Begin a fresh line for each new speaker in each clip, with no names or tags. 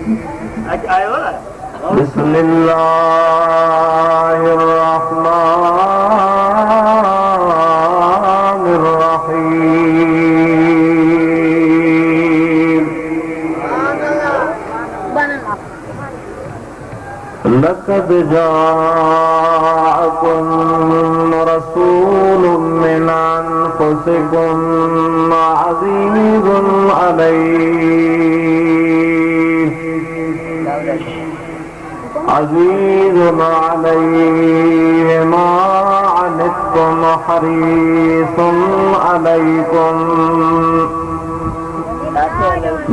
बिस्मिल्लाहिर्रहमानिर्रहीम। लक़द जाअकुम रसूलुम मिन अनफुसिकुम अज़ीज़ुन अलैहि मा अनित्तुम हरीसुन अलैकुम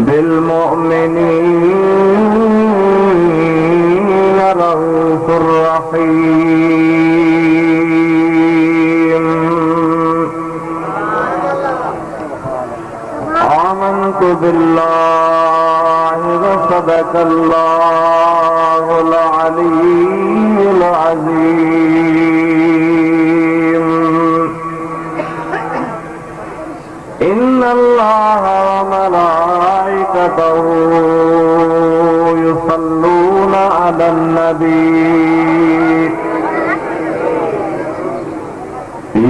बिलमुमिनीन रऊफ़ुर रहीम। आमन्तु बिल्लाहि व सदक़ल्लाहुल अलीयुल अज़ीम। इन्नल्लाह व मलाइकतहु युसल्लूना अलन नबी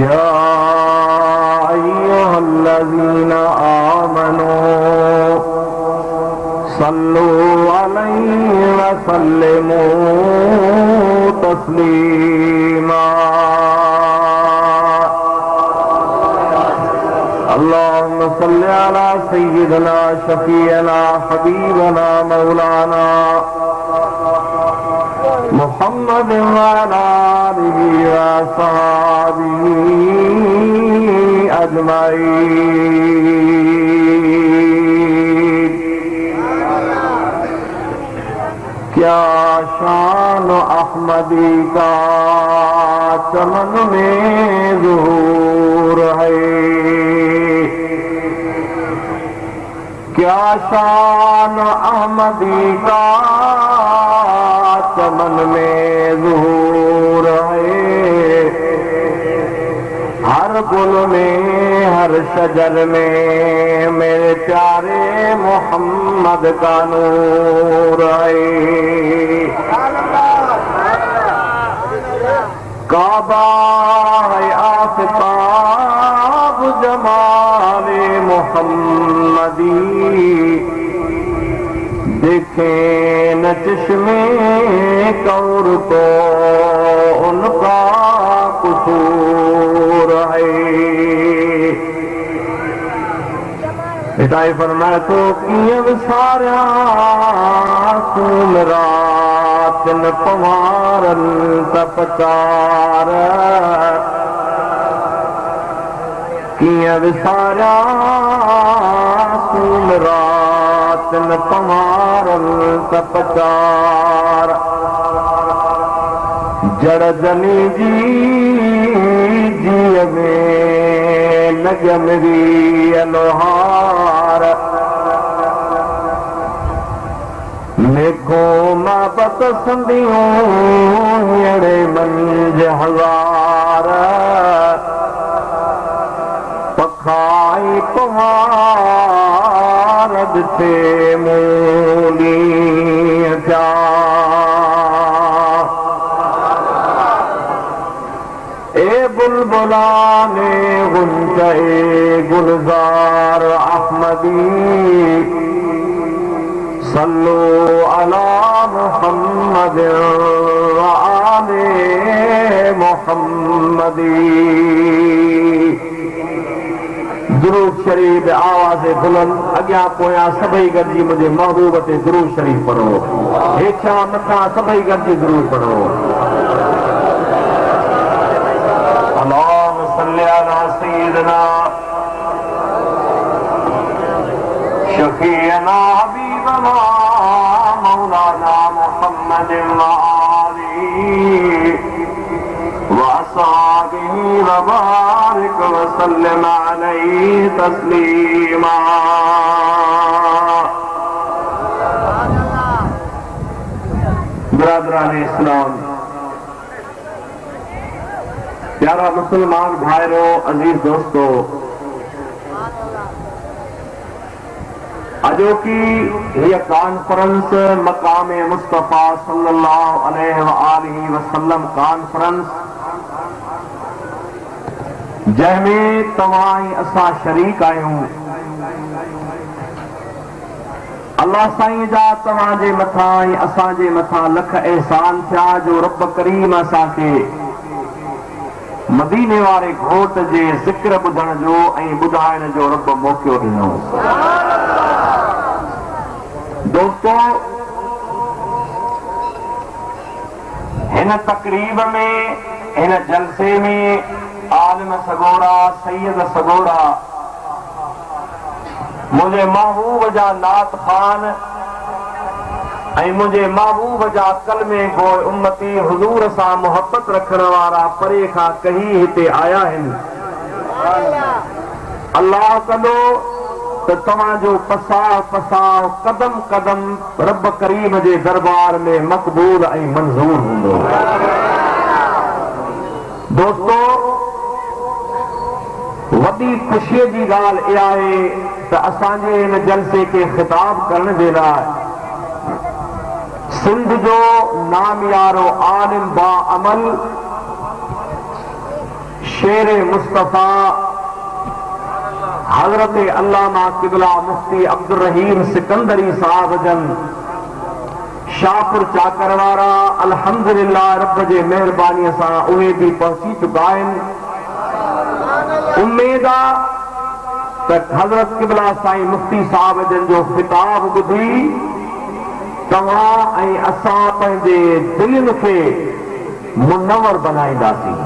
या अय्युहल्लज़ीना आमनू सल्लू अलैहि व सल्लिमू तस्लीमा। अल्लाहुम्मा सल्लि अला सय्यिदिना शफीअना हबीबना मौलाना मुहम्मद व अला आलिहि व अस्हाबिही अजमईन। क्या शान अहमदी का चमन में ज़ुहूर है, क्या शान अहमदी का चमन में ज़ुहूर है। हर गुल में हर शजर में मेरे प्यारे मोहम्मद का नूर है। काबा है आफ़ताब जमाले मोहम्मदी, देखे न चश्मे कौर तो उनका कसूर है। हिदायत फरमाए तो कियब सारा सूल रातन पवारन तपचार, कियब सारा सूल रातन पवारन तपचार। जड़ जनी जी में नजमरी अलोहार, मेघो मां पसंदियों अड़े मंज हजार। पखाई पहाड़ थे मूली जा, ए बुलबुलाने गुंजे गुलजार अहमदी, सल्लू अला मुहम्मद व आले मुहम्मदी। दुरूद शरीफ आवाज़ बुलंद अॻियां पोयां सभई गॾिजी मुंहिंजे महबूब ते दुरूद शरीफ पढ़ो, हेठां मथां सभई गॾिजी दुरूद पढ़ो। अल्लाहुम्मा सल्लि अला सय्यिदिना शफीअना हबीबना मौलाना मुहम्मद व आलिहि व अस्हाबिही व बारिक व सल्लिम अलैहि तस्लीमा। बिरादरान इस्लाम, प्यारा मुसलमान भाइयों, अजीज दोस्तों, अजो की ये कॉन्फ्रेंस मकाम मुस्तफ़ा सल्लल्लाहु अलैहि वसल्लम कॉन्फ्रेंस जंहिंमें तव्हां असां शरीक आहियूं। अल्लाह साईं जा तव्हांजे मथां ऐं असांजे मथां लख एहसान थिया जो रब करीम असांखे मदीने वारे घोट जे ज़िक्र ॿुधण जो ऐं ॿुधाइण जो रब मौक़ो ॾिनो। दोस्तो, हिन तकरीब में, हिन जलसे में आलिम सगोड़ा, सैयद सगोड़ा, मुझे महबूब जा नात खान ऐं मुझे महबूब जा कलमे गोए उम्मती हुजूर सां मोहब्बत रखण वारा परे खां कहीं हिते आया आहिनि। अल्लाह कंदो त तव्हांजो पसाह पसाह कदम कदम रब करीम जे दरबार में मक़बूल ऐं मंज़ूर हूंदो। दोस्तो, वॾी ख़ुशीअ जी ॻाल्हि इहा आहे त असांजे हिन जलसे खे ख़िताब करण जे लाइ सिंध जो नामियारो आलिम बाअमल शेर मुस्तफ़ा हज़रत अल्लामा क़िबला मुफ्ती अब्दुल रहीम सिकंदरी साहब जन शाहपुर चाकर वारा अल्हम्दुलिल्लाह रब जे महिरबानीअ सां उहे बि पहुची चुका आहिनि। उम्मीद आहे त हज़रत क़िबला साईं मुफ्ती साहब जन जो ख़िताब ॿुधी तव्हां ऐं असां पंहिंजे दिलनि खे मुनवर बनाईंदासीं।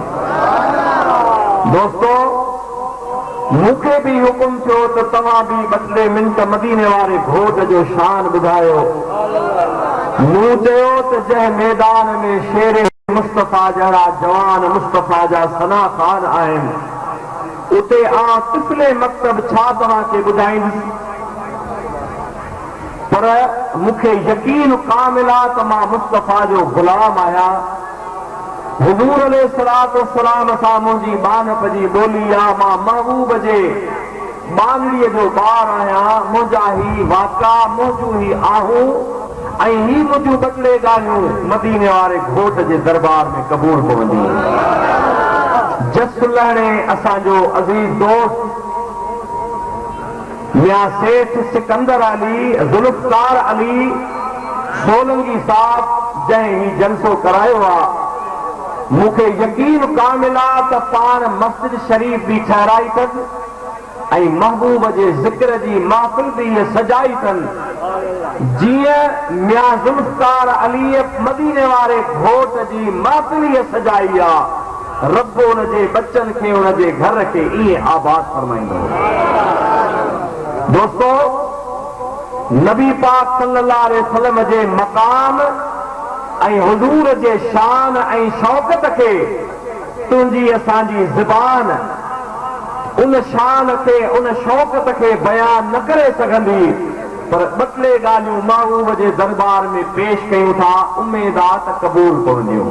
दोस्तो, मूंखे बि हुकुम थियो त तव्हां बि ॿ टे मिंट मदीने वारे घोट जो शान ॿुधायो। मूं चयो त जंहिं मैदान में शेर मुस्तफ़ा जहिड़ा जवान मुस्तफ़ा जा सना खान आहिनि, उते तिफले मकतब छा तव्हांखे ॿुधाईंदुसि, पर मूंखे यकीन कामिल आहे त मां मुस्तफ़ा जो गुलाम आहियां। हुजूर अलैहिस्सलातु वस्सलाम सां मुंहिंजी बानप जी ॿोली आहे। मां महबूब जे बानड़ीअ जो ॿार आहियां। मुंहिंजा ही वाका मुंहिंजूं ही आहूं ऐं ही मुंहिंजूं ॿ टे ॻाल्हियूं मदीने वारे घोट जे दरबार में क़बूल पवंदियूं। जस लहणे असांजो अज़ीज़ दोस्त मियां सेठ सिकंदर अली ज़ुल्फ़कार अली सोलंगी साहब जंहिं ही जलसो करायो आहे, मूंखे यकीन कामिल आहे त पाण मस्जिद शरीफ़ बि ठहिराई अथनि ऐं महबूब जे ज़िक्र जी महफ़िल बि इहे सजाई अथनि। जीअं मियां ज़ुल्फ़कार अली मदीने वारे घोट जी महफ़िल इहे सजाई आहे, रब उन जे बच्चन खे उन जे घर खे ईअं आबाद फरमाईंदो। दोस्तो, नबी पाक सल्लल्लाहु अलैहि वसल्लम जे मकाम ऐं हुजूर जे शान ऐं शौकत खे तुंहिंजी असांजी ज़बान उन शान खे उन शौकत खे बयान न करे सघंदी, पर ॿ टे ॻाल्हियूं महबूब जे दरबार में पेश कयूं था। उम्मीद आहे त क़बूल पवंदियूं।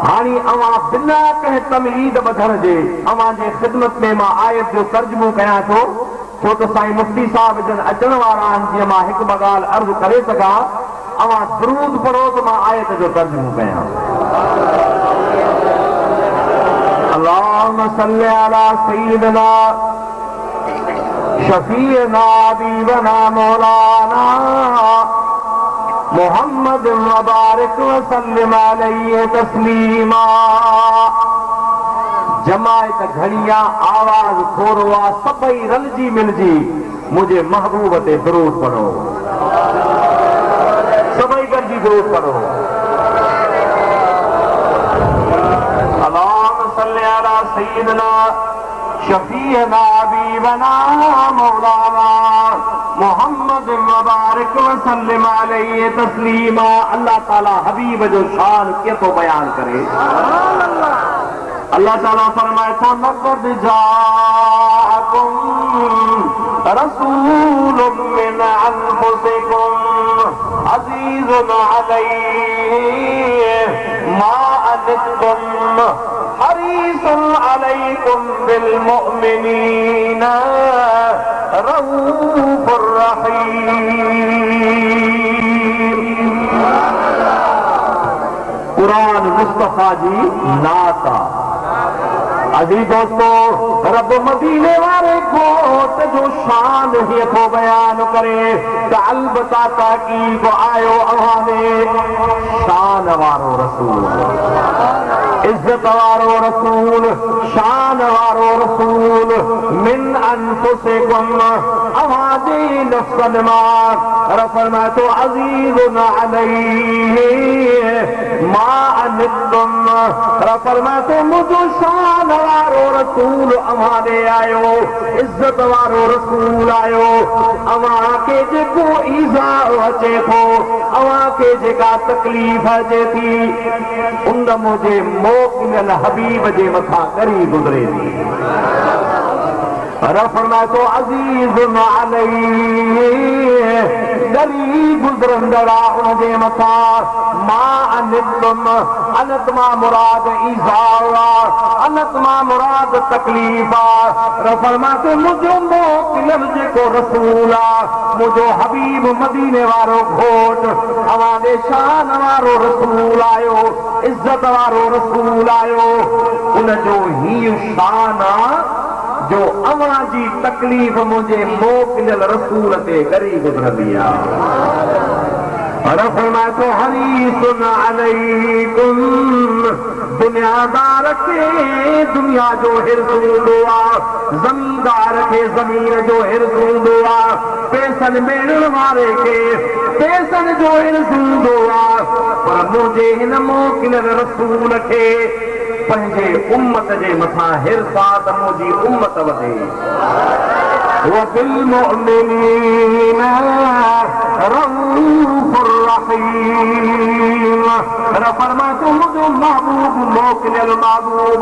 हाणे अवां बिना कंहिं तमहीद ॿधण जे अवां जे ख़िदमत में मां आयत जो तर्जुमो कयां थो, छो त साईं मुफ्ती साहब जन अचण वारा आहिनि। जीअं मां हिकु ॿ ॻाल्हि अर्ज़ु करे सघां, अवां दुरूद पढ़ो त मां आयत जो तर्जुमो कयां। अल्लाहुम्मा सल्ली अला सय्यिदना शफीअना हबीबना मौलाना मोहम्मद व बारिक व सल्लिम अलैहि तस्लीमा। जमायत घड़िया आवाज थोरो आहे, सभई रलजी मिलजी मुंहिंजे महबूब ते दुरूद पढ़ो। सभई गॾिजी दुरूद पढ़ो। अल्लाहुम्मा सल्ली अला सय्यिदना शफीअना हबीबना मौलाना मोहम्मद व बारिक व सल्लिम अलैहि तस्लीमा। अल्लाह ताला हबीब जो शान केतिरो बयान करे। अल्लाह ताला फरमाए थो, लक़द जाअकुम रसूलुम मिन अनफुसिकुम अज़ीज़ुन अलैहि मा अनित्तुम हरीसुन अलैकुम बिल मुमिनीना रऊफुर मुस्तफा जी नाता अजी दोस्तों रब मदीने वाले घोट जो शान ही को बयान करे तो अलबत्ता ताकीब आयो अहाने शान वारो रसूल इज्जत वारो रसूल शान वारो रसूल मिन अनफुसिकुम अवाजी नफ्सन मा फरमाए तो अजीजुन अलैहि मा अनितुम फरमाए तो मुझो शान वारो रसूल अवाने आयो इज्जत वारो रसूल आयो अवा के जेको ईज़ा अचे थो अवा के जेका तकलीफ़ अचे थी उन मुझे मोकिलियल हबीब जे मथां करी गुज़रे थी फरमाए तो अज़ीज़ुन अलैहि गरी गुज़रंदड़ा उन जे मथां मा अनितुम अनत मां मुराद ईज़ा अनत मां मुराद तकलीफ़ फरमाए तो मुझो मोकिलियल जेको रसूल मुझो हबीब मदीने वारो घोट अवां शान वारो रसूल आयो इज्जत वारो रसूल आयो उन जो ही शान जो अवां जी तकलीफ़ मुझे मोकिलियल रसूल ते करी गुज़रंदी आहे फरमाए तो हरीसुन अलैकुम दुनियादार खे दुनिया जो हिर्ज़ हूंदो आहे ज़मीनदार खे ज़मीन जो हिर्ज़ हूंदो आहे पैसनि मिलण वारे खे पैसनि जो हिर्ज़ हूंदो आहे पर मुंहिंजे हिन मोकिलियल रसूल खे पंहिंजे उम्मत जे मथां हिर्ज़ आहे त मुंहिंजी उम्मत वधे وبالمؤمنين رؤوف رحيم फरमाए तो मुझो महबूब मोकिलियल महबूब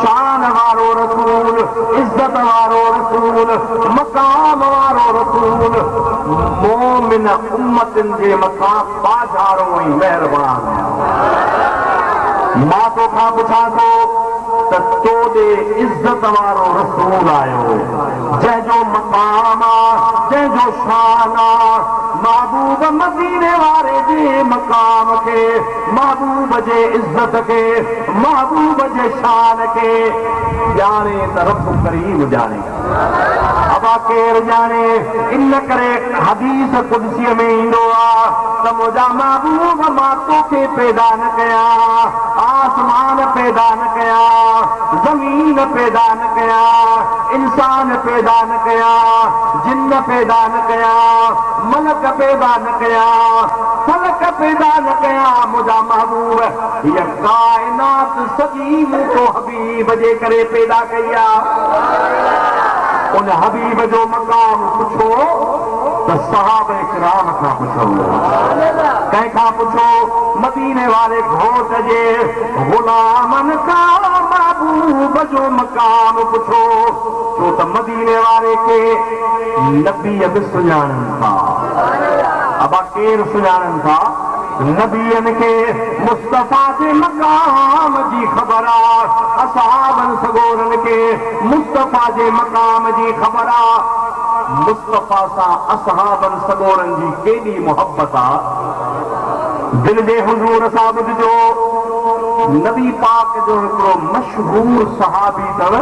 शान वारो रसूल इज्जत वारो रसूल मकाम वारो रसूल मोमिन उम्मतनि जे मथां बाज़ारो ऐं महिरबान मां तोखां पुछां थो त तोॾे इज्जत वारो रसूल आयो जंहिंजो मकाम आहे जंहिंजो शान आहे महबूब मदीने वारे जे मकाम खे महबूब जे इज्जत खे महबूब जे शान खे ॼाणे त रब करीम ॼाणे अबा केरु ॼाणे इन करे हदीस कुदसीअ में ईंदो आहे त मुंहिंजा महबूब मां तोखे पैदा न कयां आसमान पैदा न कयां ज़मीन पैदा न कयां इंसान पैदा न कयां जिन्न पैदा न कयां मलक पैदा न कयां फलक पैदा न कयां मुंहिंजा महबूब हीअ काइनात सॼी मूंखो हबीब जे करे पैदा कई आहे उन हबीब जो मकाम पुछो त सहाबा किराम खां पुछो कंहिंखां पुछो मदीने वारे घोट जे गुलामनि खां महबूब जो मकाम पुछो छो त मदीने वारे खे नबीअ बि सुञाणनि था अबा केरु सुञाणनि था नबीअनि खे मुस्तफा जे मकाम जी ख़बर आहे असहाबनि सगोरनि खे मुस्तफा जे मकाम जी ख़बर आहे मुस्तफा सां असहाबनि सगोरनि जी केॾी मुहबत आहे दिल जे हुज़ूर सां ॿुधिजो नबी पाक जो हिकिड़ो मशहूर सहाबी अथव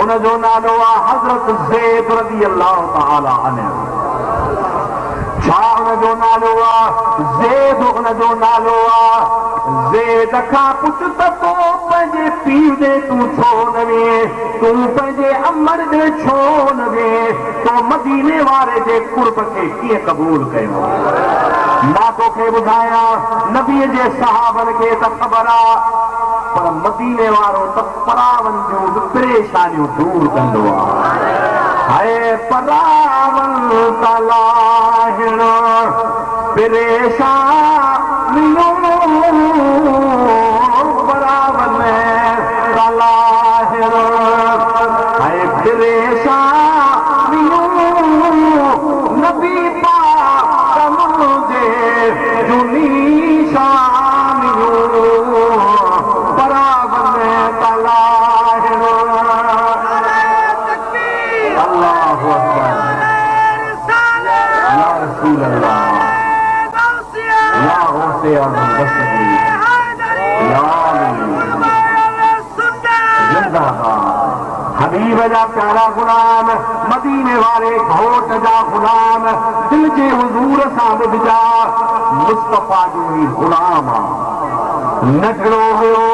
उन जो नालो आहे हज़रत ज़ैद रज़ी अल्लाह तआला अन्हु छा उन जो नालो आहे ज़ैद उन जो नालो आहे ज़ैद खां पुछ त तो पंहिंजे पीउ ॾे तूं छो न वे तूं पंहिंजे अमर ॾे छो न वे तो मदीने वारे जे कुर्ब खे कीअं क़बूल कयो मां तोखे ॿुधायां नबीअ जे सहाबनि खे त ख़बर आहे पर मदीने वारो त परावन जूं परेशानियूं दूर कंदो आहे हाय परावन तलाहिण परेशानियूं परावन तलाहिण हाय परेशानियूं नबी पाक मुंहिंजे जुनी या शरीफ जा प्यारा गुलाम मदीने वारे घोट जा गुलाम दिल जे हुजूर सां ॿुधजा मुस्तफ़ा जो ही गुलाम नकड़ो हुयो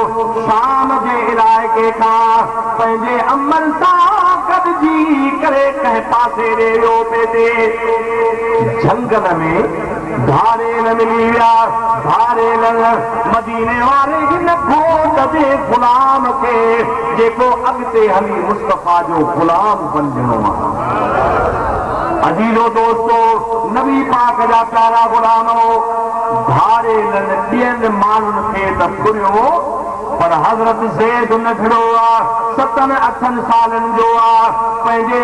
शाम जे इलाइक़े खां पंहिंजे अमल सां गॾिजी करे कंहिं पासे ॾे वियो पिए झंगल में धारेल मिली विया धारेल मदीने वारे हिन घोट जे गुलाम खे जेको अॻिते हली मुस्तफ़ा जो गुलाम बणजणो आहे अजीजो दोस्तो नबी पाक जा प्यारा गुलाम धारेल ॿियनि माण्हुनि खे त फुरियो पर हज़रत ज़ैद न फिरो आहे 7-8 सालनि जो आहे पंहिंजे